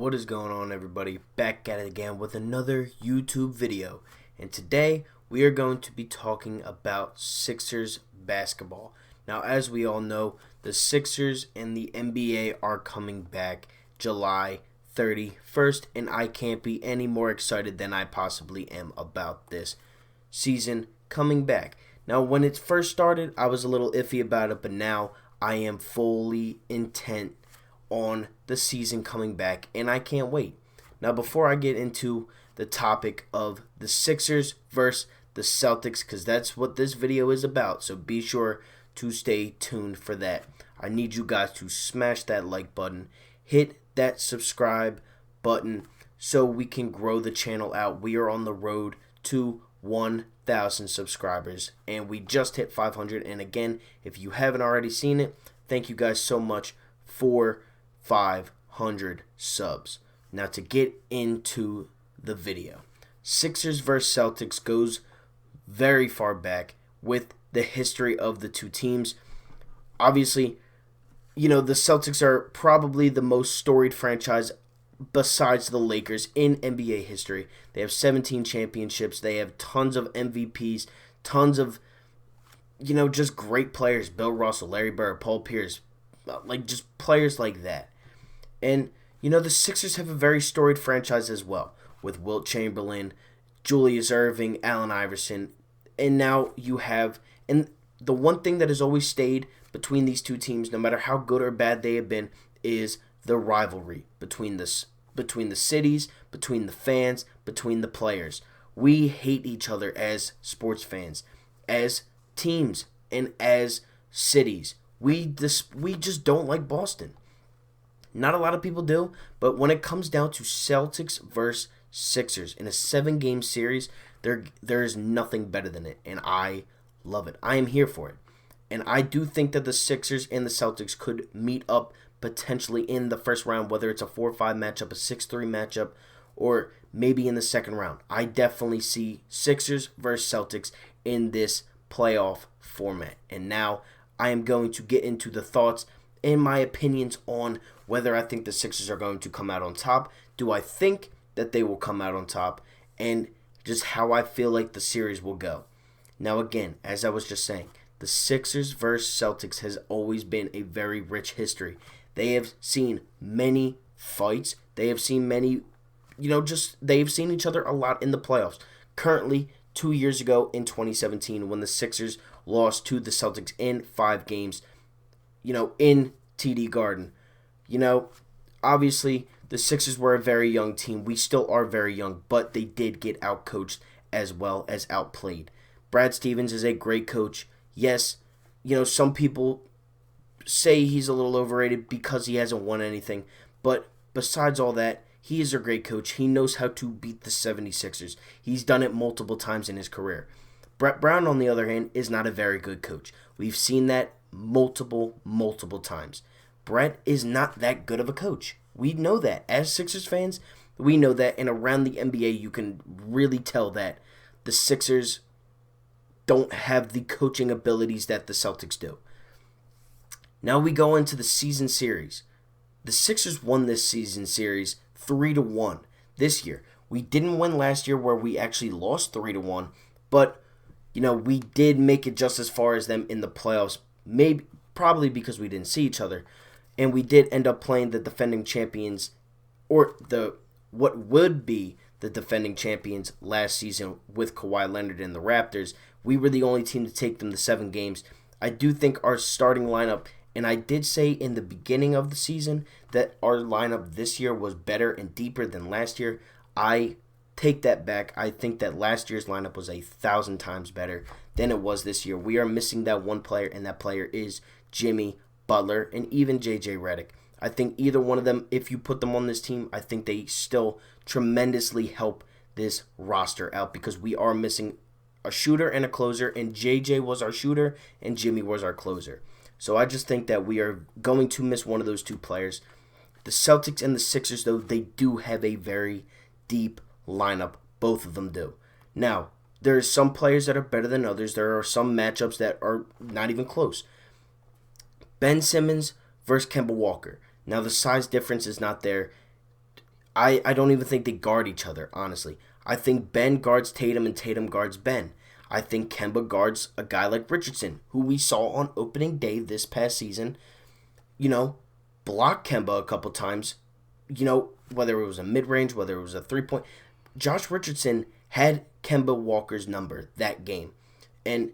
What is going on, everybody? Back at it again with another YouTube video. And today we are going to be talking about Sixers basketball. Now, as we all know, the Sixers and the NBA are coming back July 31st, and I can't be any more excited than I possibly am about this season coming back. Now, when it first started, I was a little iffy about it, but now I am fully intent on the season coming back, and I can't wait. Now, before I get into the topic of the Sixers versus the Celtics, because that's what this video is about, so be sure to stay tuned for that. I need you guys to smash that like button, hit that subscribe button so we can grow the channel out. We are on the road to 1,000 subscribers, and we just hit 500. And again, if you haven't already seen it, thank you guys so much for 500 subs. Now, to get into the video, Sixers versus Celtics goes very far back with the history of the two teams. Obviously, the Celtics are probably the most storied franchise besides the Lakers in NBA history. They have 17 championships. They have tons of MVPs, tons of, just great players. Bill Russell, Larry Bird, Paul Pierce, just players like that. And, the Sixers have a very storied franchise as well, with Wilt Chamberlain, Julius Erving, Allen Iverson, and now you have, and the one thing that has always stayed between these two teams, no matter how good or bad they have been, is the rivalry between the cities, between the fans, between the players. We hate each other as sports fans, as teams, and as cities. We just don't like Boston. Not a lot of people do, but when it comes down to Celtics versus Sixers in a 7-game series, there is nothing better than it, and I love it. I am here for it. And I do think that the Sixers and the Celtics could meet up potentially in the first round, whether it's a 4-5 matchup, a 6-3 matchup, or maybe in the second round. I definitely see Sixers versus Celtics in this playoff format. And now I am going to get into the thoughts and my opinions on whether I think the Sixers are going to come out on top. Do I think that they will come out on top? And just how I feel like the series will go. Now, again, as I was just saying, the Sixers versus Celtics has always been a very rich history. They have seen many fights. They have seen many, they have seen each other a lot in the playoffs. Currently, 2 years ago in 2017, when the Sixers lost to the Celtics in 5 games, in TD Garden. Obviously, the Sixers were a very young team. We still are very young, but they did get outcoached as well as outplayed. Brad Stevens is a great coach. Yes, some people say he's a little overrated because he hasn't won anything. But besides all that, he is a great coach. He knows how to beat the 76ers. He's done it multiple times in his career. Brett Brown, on the other hand, is not a very good coach. We've seen that multiple times. Brett is not that good of a coach. We know that. As Sixers fans, we know that. And around the NBA, you can really tell that the Sixers don't have the coaching abilities that the Celtics do. Now we go into the season series. The Sixers won this season series 3-1 this year. We didn't win last year where we actually lost 3-1, but we did make it just as far as them in the playoffs, probably because we didn't see each other, and we did end up playing the defending champions, or what would be the defending champions last season with Kawhi Leonard and the Raptors. We were the only team to take them to 7 games. I do think our starting lineup, and I did say in the beginning of the season that our lineup this year was better and deeper than last year. I take that back. I think that last year's lineup was 1,000 times better than it was this year. We are missing that one player, and that player is Jimmy Butler and even J.J. Redick. I think either one of them, if you put them on this team, I think they still tremendously help this roster out because we are missing a shooter and a closer, and J.J. was our shooter and Jimmy was our closer. So I just think that we are going to miss one of those two players. The Celtics and the Sixers, though, they do have a very deep lineup. Both of them do. Now, there are some players that are better than others. There are some matchups that are not even close. Ben Simmons versus Kemba Walker. Now, the size difference is not there. I don't even think they guard each other, honestly. I think Ben guards Tatum and Tatum guards Ben. I think Kemba guards a guy like Richardson, who we saw on opening day this past season, block Kemba a couple times, whether it was a mid-range, whether it was a three-point. Josh Richardson had Kemba Walker's number that game. And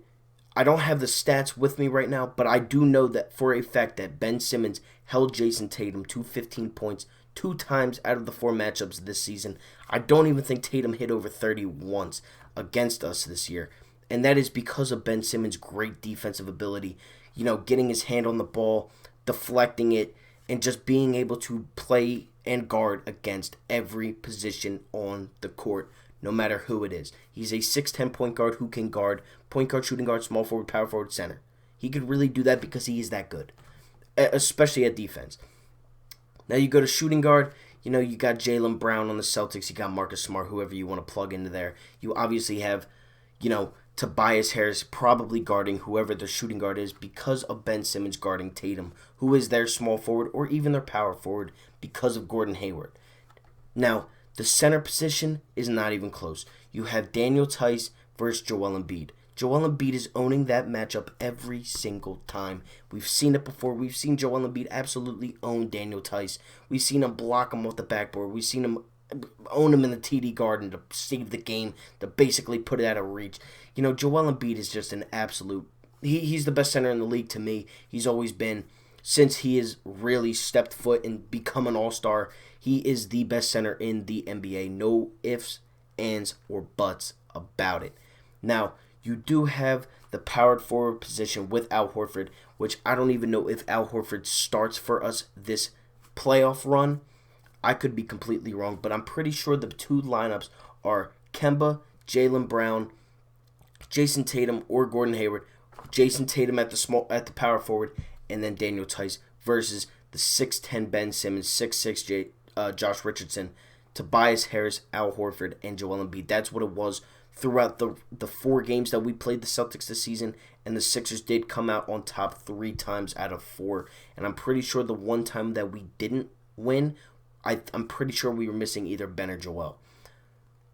I don't have the stats with me right now, but I do know that for a fact that Ben Simmons held Jason Tatum to 15 points 2 times out of the 4 matchups this season. I don't even think Tatum hit over 30 once against us this year. And that is because of Ben Simmons' great defensive ability, getting his hand on the ball, deflecting it, and just being able to play and guard against every position on the court, no matter who it is. He's a 6'10 point guard who can guard point guard, shooting guard, small forward, power forward, center. He could really do that because he is that good, especially at defense. Now you go to shooting guard, you got Jaylen Brown on the Celtics, you got Marcus Smart, whoever you want to plug into there. You obviously have, Tobias Harris probably guarding whoever the shooting guard is because of Ben Simmons guarding Tatum, who is their small forward or even their power forward because of Gordon Hayward. Now, the center position is not even close. You have Daniel Tice versus Joel Embiid. Joel Embiid is owning that matchup every single time. We've seen it before. We've seen Joel Embiid absolutely own Daniel Tice. We've seen him block him off the backboard. We've seen him own him in the TD Garden to save the game, to basically put it out of reach. Joel Embiid is just an absolute... He's the best center in the league to me. He's always been... Since he has really stepped foot and become an all-star, he is the best center in the NBA. No ifs, ands, or buts about it. Now, you do have the powered forward position with Al Horford, which I don't even know if Al Horford starts for us this playoff run. I could be completely wrong, but I'm pretty sure the 2 lineups are Kemba, Jaylen Brown, Jason Tatum, or Gordon Hayward. Jason Tatum at the power forward, and then Daniel Tice versus the 6'10 Ben Simmons, 6'6 Josh Richardson, Tobias Harris, Al Horford, and Joel Embiid. That's what it was throughout the 4 games that we played the Celtics this season, and the Sixers did come out on top 3 times out of 4. And I'm pretty sure the one time that we didn't win, I'm pretty sure we were missing either Ben or Joel.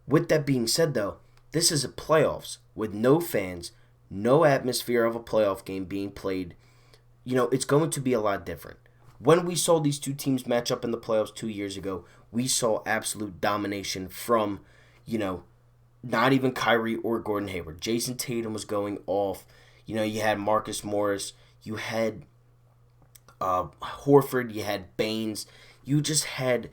With that being said, though, this is a playoffs with no fans, no atmosphere of a playoff game being played. It's going to be a lot different. When we saw these 2 teams match up in the playoffs 2 years ago, we saw absolute domination from, not even Kyrie or Gordon Hayward. Jason Tatum was going off. You had Marcus Morris. You had Horford. You had Baines. You just had,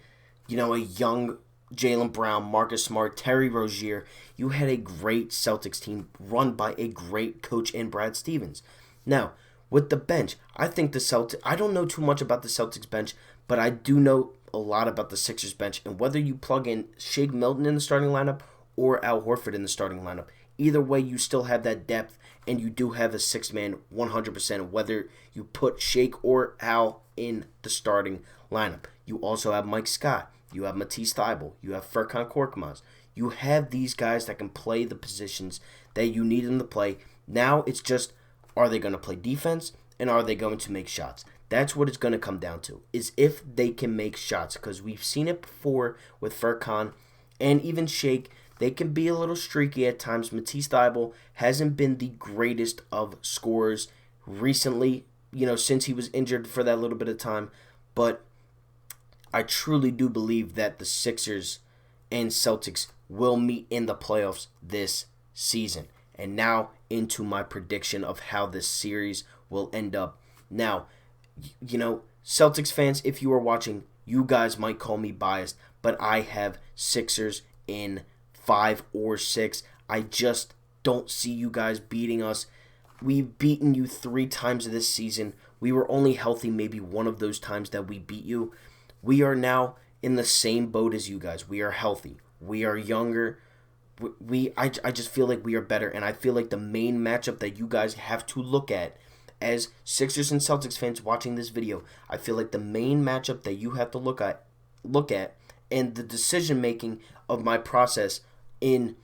a young Jaylen Brown, Marcus Smart, Terry Rozier. You had a great Celtics team run by a great coach in Brad Stevens. Now, with the bench, I think I don't know too much about the Celtics bench, but I do know a lot about the Sixers bench. And whether you plug in Shake Milton in the starting lineup or Al Horford in the starting lineup, either way, you still have that depth, and you do have a 6-man 100%, whether you put Shake or Al in the starting lineup. You also have Mike Scott. You have Matisse Thybulle. You have Furkan Korkmaz. You have these guys that can play the positions that you need them to play. Now it's just, are they going to play defense, and are they going to make shots? That's what it's going to come down to, is if they can make shots, because we've seen it before with Furkan and even Shake. They can be a little streaky at times. Matisse Thybulle hasn't been the greatest of scorers recently, since he was injured for that little bit of time. But I truly do believe that the Sixers and Celtics will meet in the playoffs this season. And now into my prediction of how this series will end up. Now, Celtics fans, if you are watching, you guys might call me biased, but I have Sixers in 5 or 6. I just don't see you guys beating us. We've beaten you 3 times this season. We were only healthy maybe one of those times that we beat you. We are now in the same boat as you guys. We are healthy. We are younger. I just feel like we are better, and I feel like the main matchup that you guys have to look at as Sixers and Celtics fans watching this video, I feel like the main matchup that you have to look at, and the decision making of my process in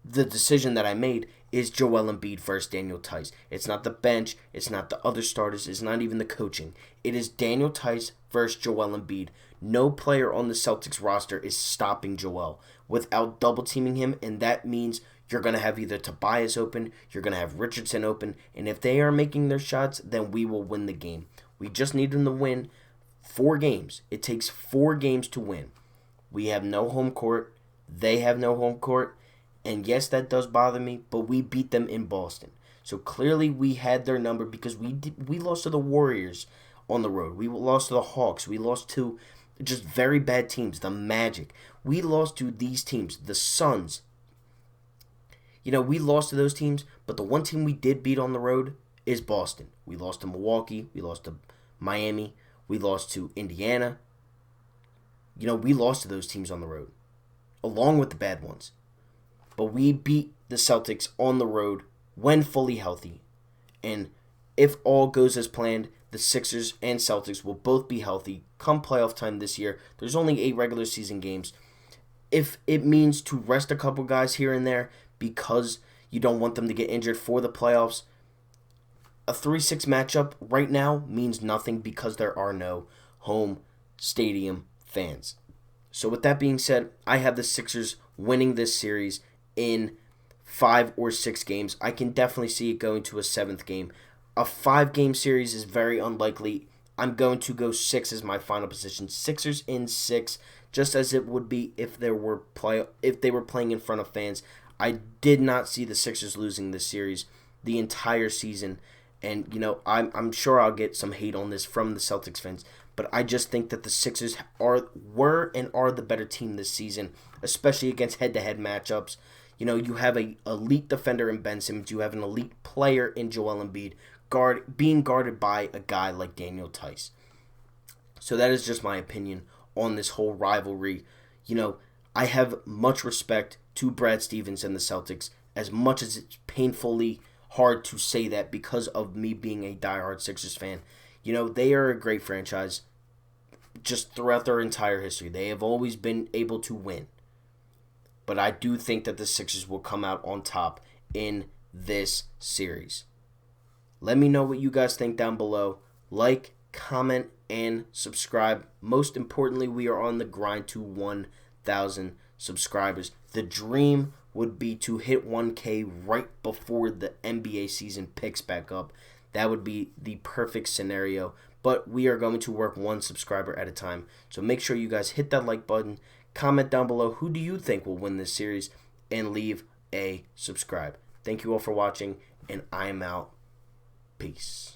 the decision that I made is Joel Embiid versus Daniel Tice. It's not the bench. It's not the other starters. It's not even the coaching. It is Daniel Tice versus Joel Embiid. No player on the Celtics roster is stopping Joel without double teaming him, and that means you're going to have either Tobias open, you're going to have Richardson open, and if they are making their shots, then we will win the game. We just need them to win 4 games. It takes 4 games to win. We have no home court. They have no home court. And yes, that does bother me, but we beat them in Boston. So clearly we had their number because we lost to the Warriors on the road. We lost to the Hawks. We lost to just very bad teams, the Magic. We lost to these teams, the Suns. We lost to those teams, but the one team we did beat on the road is Boston. We lost to Milwaukee. We lost to Miami. We lost to Indiana. We lost to those teams on the road, along with the bad ones. But we beat the Celtics on the road when fully healthy. And if all goes as planned, the Sixers and Celtics will both be healthy come playoff time this year. There's only 8 regular season games. If it means to rest a couple guys here and there because you don't want them to get injured for the playoffs, a 3-6 matchup right now means nothing because there are no home stadium fans. So with that being said, I have the Sixers winning this series in 5 or 6 games. I can definitely see it going to a 7th game. A 5-game series is very unlikely. I'm going to go 6 as my final position. Sixers in 6, just as it would be if they were playing in front of fans. I did not see the Sixers losing this series the entire season. And, I'm sure I'll get some hate on this from the Celtics fans. But I just think that the Sixers were and are the better team this season, especially against head-to-head matchups. You have an elite defender in Ben Simmons. You have an elite player in Joel Embiid being guarded by a guy like Daniel Tice. So that is just my opinion on this whole rivalry. I have much respect to Brad Stevens and the Celtics, as much as it's painfully hard to say that because of me being a diehard Sixers fan. They are a great franchise just throughout their entire history. They have always been able to win. But I do think that the Sixers will come out on top in this series. Let me know what you guys think down below. Like, comment, and subscribe. Most importantly, we are on the grind to 1,000 subscribers. The dream would be to hit 1K right before the NBA season picks back up. That would be the perfect scenario. But we are going to work 1 subscriber at a time. So make sure you guys hit that like button. Comment down below who do you think will win this series, and leave a subscribe. Thank you all for watching, and I'm out. Peace.